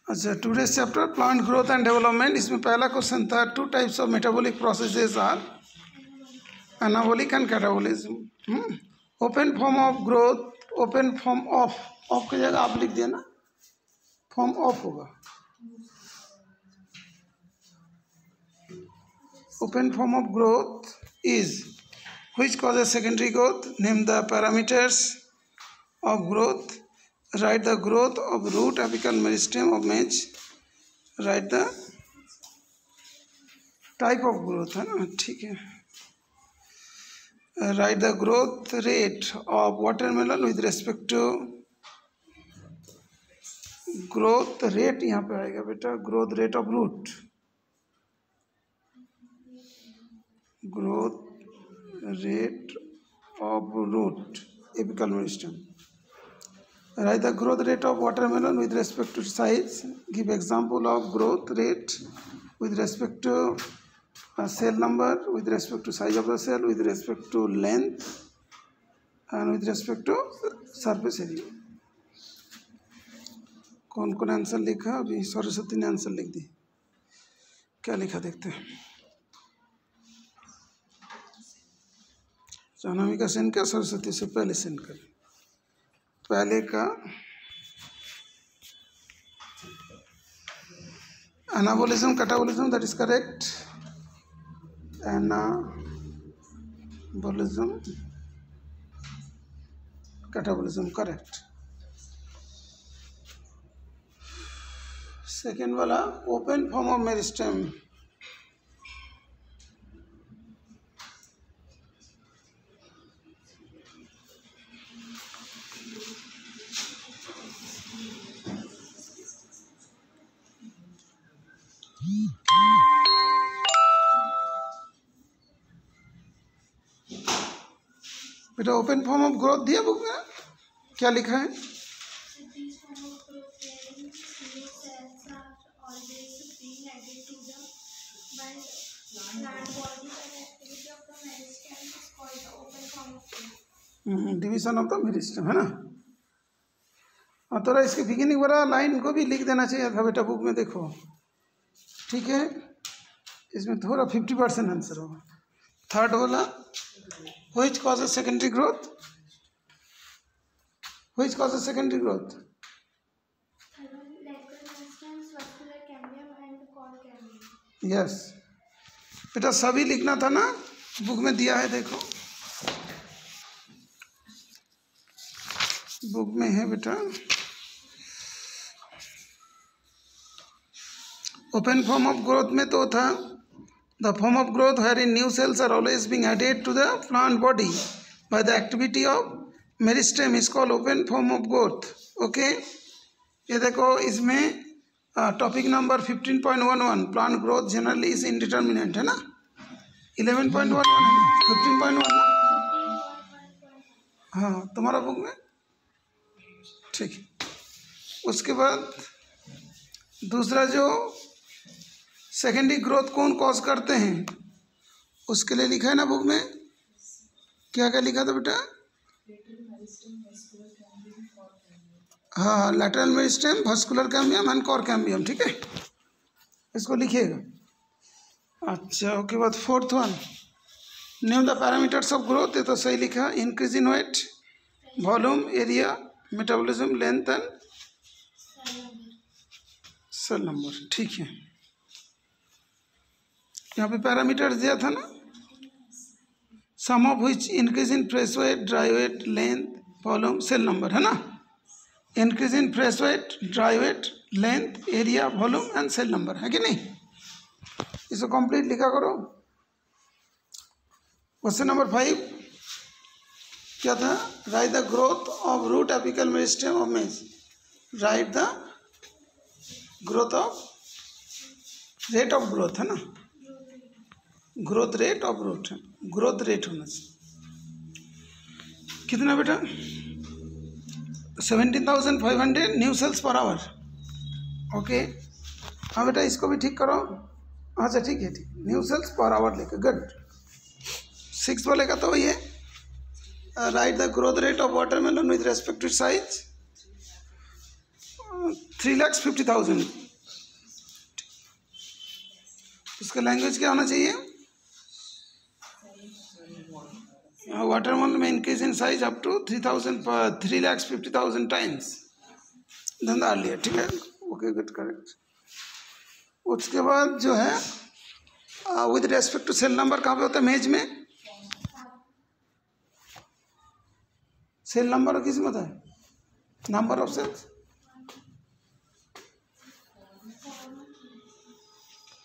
अच्छा, today's chapter plant growth and development. इसमें पहला क्वेश्चन था, 2 types of metabolic processes are anabolic and catabolism. Open form of growth, open form of की जगह आप लिख दिया ना, फॉर्म ऑफ होगा। Open form of growth is which causes secondary growth. Name the parameters of growth. Write the growth of root apical meristem of maize. Write the type of growth, है ना, ठीक है। Write the growth rate of watermelon with respect to growth rate, यहाँ पे आएगा बेटा growth rate of root, growth rate of root apical meristem. Write the growth rate of watermelon with respect to size. Give example of growth rate with respect to cell number, with respect to size of the cell, with respect to length and with respect to surface area. कौन कौन answer लिखा? अभी सरस्वती ने answer लिख दी। क्या लिखा देखते हैं। जाह्नवी का सेंड किया, सरस्वती से पहले सेंड कर। पहले का anabolism catabolism, that is correct. Anabolism catabolism correct. Second वाला ओपन फॉर्म ऑफ मेरिस्टेम, बेटा ओपन फॉर्म ऑफ ग्रोथ दिया बुक में, क्या लिखा है? डिवीजन ऑफ द मेरिस्टेम, है ना। और थोड़ा इसके बिगिनिंग वाला लाइन को भी लिख देना चाहिए था बेटा बुक में, देखो ठीक है। इसमें थोड़ा 50% आंसर होगा। थर्ड वाला which causes secondary growth, which causes secondary growth? Yes बेटा सभी लिखना था ना, बुक में दिया है, देखो बुक में है बेटा। ओपन फॉर्म ऑफ ग्रोथ में तो था the form of growth wherein new cells are always being added to the plant body by the activity of meristem is called open form of growth. Okay, ये देखो इसमें topic number 15.11 plant growth generally is indeterminate, है ना। 11.11 है ना, 15.1 ना, हाँ तुम्हारा बुक में, ठीक है। उसके बाद दूसरा जो सेकेंडरी ग्रोथ कौन कॉज करते हैं, उसके लिए लिखा है ना बुक में, क्या क्या लिखा था बेटा? हाँ, lateral meristem, vascular cambium and cork cambium, ठीक है, इसको लिखिएगा। अच्छा, उसके बाद fourth one, name the parameters of growth, ये तो सही लिखा। Increase in weight, volume, area, metabolism, length and cell number, ठीक है। यहाँ पे पैरामीटर्स दिया था ना, some of which increase in fresh weight, dry weight, length, volume, cell number, है ना। Increase in fresh weight, dry weight, length, area, volume and cell number, है कि नहीं। इसको कंप्लीट लिखा करो। क्वेश्चन नंबर 5 क्या था? Write the growth of root apical meristem of maize. Write the growth of, rate of growth, है ना, growth rate of root, growth rate होना चाहिए। कितना बेटा? 17,500 new cells per hour. Okay, हाँ बेटा इसको भी ठीक करो। अच्छा ठीक है, ठीक, न्यू सेल्स पर आवर लेकर, गुड। 6 बोलेगा तो ये write the growth rate of watermelon with respect to size. 3,50,000। इसका लैंग्वेज क्या होना चाहिए? वाटरमेलन में increase in size up to 3,50,000 times than the earlier. ठीक है, ओके गुड, करेक्ट। उसके बाद जो है with respect to cell number कहाँ पे होता है? मेज में सेल नंबर किस में होता है? Number of sales.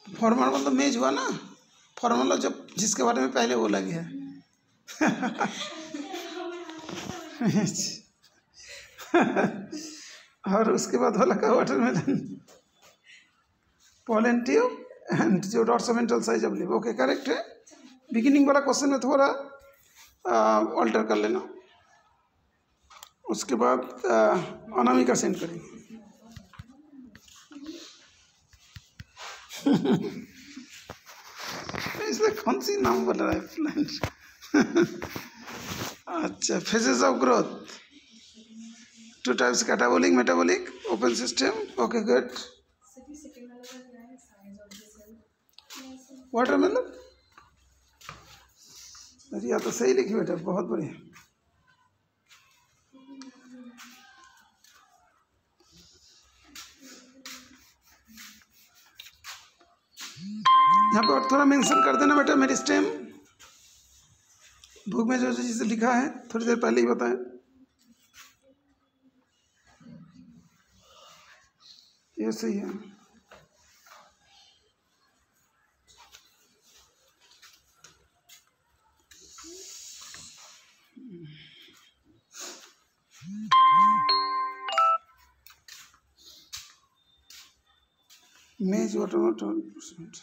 फॉर्मूला मतलब मेज हुआ ना, फॉर्मूला जब जिसके बारे में पहले बोला गया है। और उसके बाद वाला का वाटरमेलन पॉलन ट्यूब एंड जो डॉर्सोमेंटल साइज ऑफ लिव। ओके करेक्ट है। बिगिनिंग वाला क्वेश्चन में थोड़ा ऑल्टर कर लेना। उसके बाद अनामिका सेंड करेंगे। इसमें कौन सी नाम बोल रहा है? प्लांट। अच्छा, phases of growth, 2 types, catabolic metabolic open system. Okay good. Watermelon अरे या तो सही लिखी बेटा, बहुत बढ़िया। यहाँ पे और थोड़ा मेंशन कर देना बेटा, मेरिस्टेम। बुक में जो चीज़ लिखा है थोड़ी देर पहले ही बताएं। ये सही है। मेज वाटर 20%।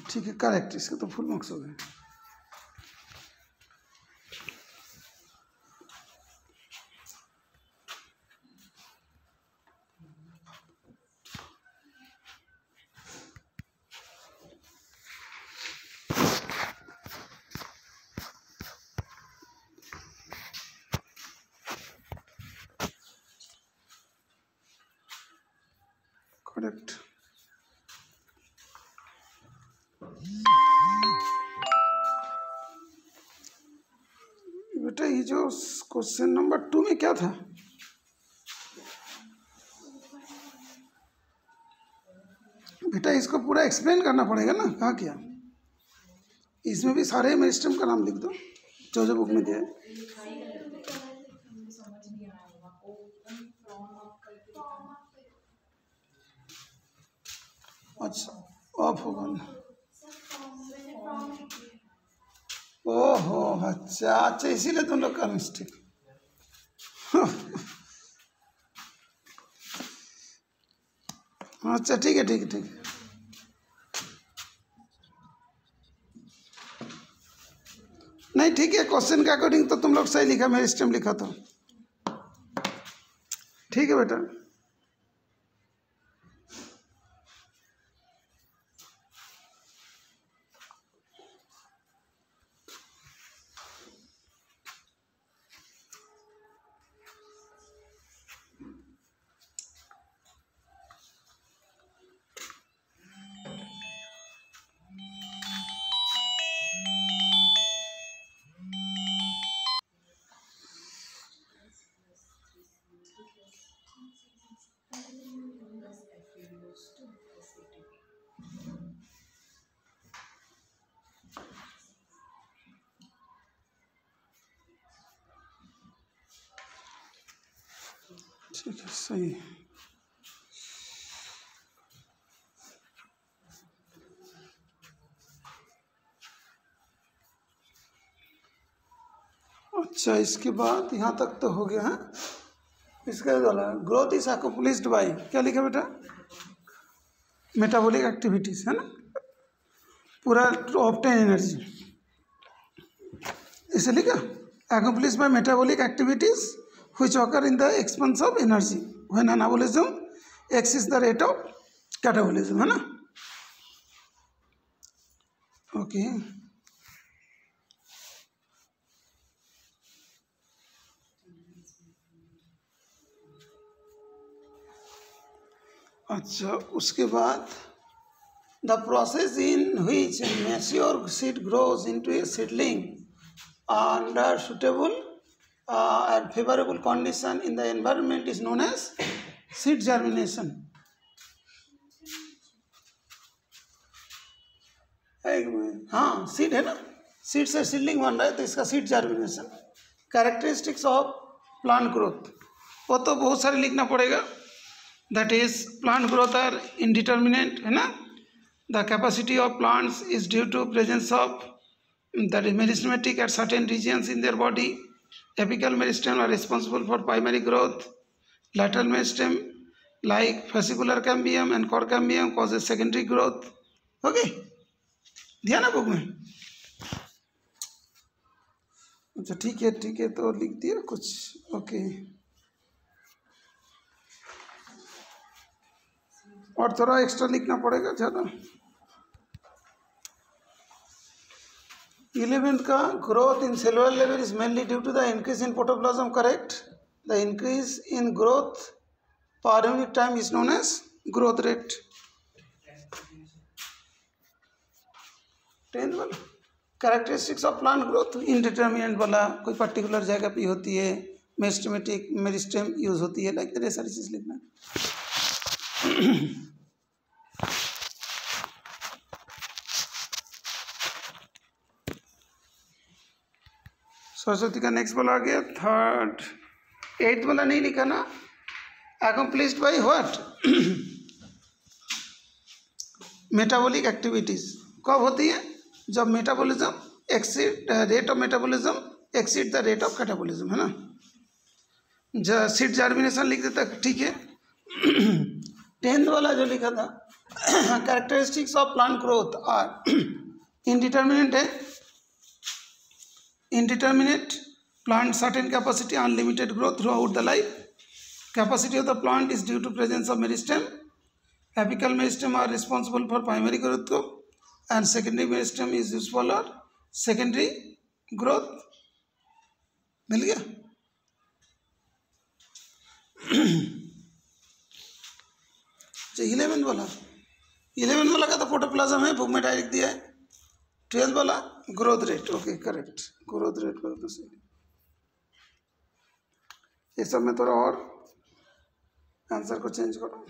ठीक है करेक्ट, इसका तो फुल मार्क्स हो गए। करेक्ट। बेटा ये जो क्वेश्चन नंबर 2 में क्या था? बेटा इसको पूरा एक्सप्लेन करना पड़ेगा ना, कहाँ किया? इसमें भी सारे मेरिस्टेम का नाम लिख दो जो जो बुक में दिया है। अच्छा ऑफ होगा ना? ओहो अच्छा अच्छा, इसीलिए तुम लोग का मिस्टेक। अच्छा ठीक है ठीक है ठीक है। नहीं ठीक है, क्वेश्चन के अकॉर्डिंग तो तुम लोग सही लिखा, मेरिस्टेम लिखा तो ठीक है बेटा। ठीक है सही। अच्छा इसके बाद यहाँ तक तो हो गया है। इसका वाला ग्रोथ इज अकम्प्लिश्ड बाय, क्या लिखा बेटा? मेटाबॉलिक एक्टिविटीज है ना, पूरा टू ऑब्टेन एनर्जी, इसे लिखा accomplished by metabolic activities which occur in the expense of energy when anabolism exceeds the rate of catabolism, है ना? ओके अच्छा, उसके बाद the process in which mature seed grows into A seedling under suitable and favorable condition in the environment is known as seed germination. हाँ, seed है ना, seed से seedling बन रहा है तो इसका seed germination. Characteristics of plant growth, वो तो बहुत सारे लिखना पड़ेगा. That is plant growth are indeterminate, है ना. The capacity of plants is due to presence of that is meristematic at certain regions in their body. Apical meristem are responsible for primary growth. Lateral meristem like fascicular cambium and core cambium causes secondary growth. Okay, दिया ना book में. अच्छा ठीक है तो लिख दिया कुछ. ओके, और थोड़ा एक्स्ट्रा लिखना पड़ेगा ज़्यादा. 11th का growth in cellular level is mainly due to the increase in protoplasm. Correct. The increase in growth per unit time is known as growth rate. 10th वाला characteristics of plant growth indeterminate वाला, कोई particular जगह पे होती है, meristematic meristem use होती है, like ये सारी चीज़ लिखना. सरस्वती का नेक्स्ट वाला आ गया. 3rd 8th वाला नहीं लिखा ना. Accomplished by what? Metabolic activities कब होती है? जब metabolism exceed rate of metabolism exceed the rate of catabolism, है ना. सीड जर्मिनेशन लिख देता, ठीक है. 10th वाला जो लिखा था, characteristics of plant growth are indeterminate है. Indeterminate plant certain capacity unlimited growth throughout the life. Capacity of the plant is due to presence of meristem. Apical meristem are responsible for primary growth and secondary meristem is useful for secondary growth. मिल गया. जो 11th वाला का तो protoplasm है, book में direct दिया है. 12th वाला growth rate. Okay correct, growth rate कर दो सही. ये सब में थोड़ा और आंसर को चेंज करो.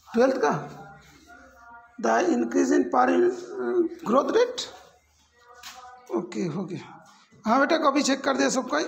ट्वेल्थ का द इंक्रीज इन पर ग्रोथ रेट. ओके हो गया. हाँ बेटा, कॉपी चेक कर दिया सबका.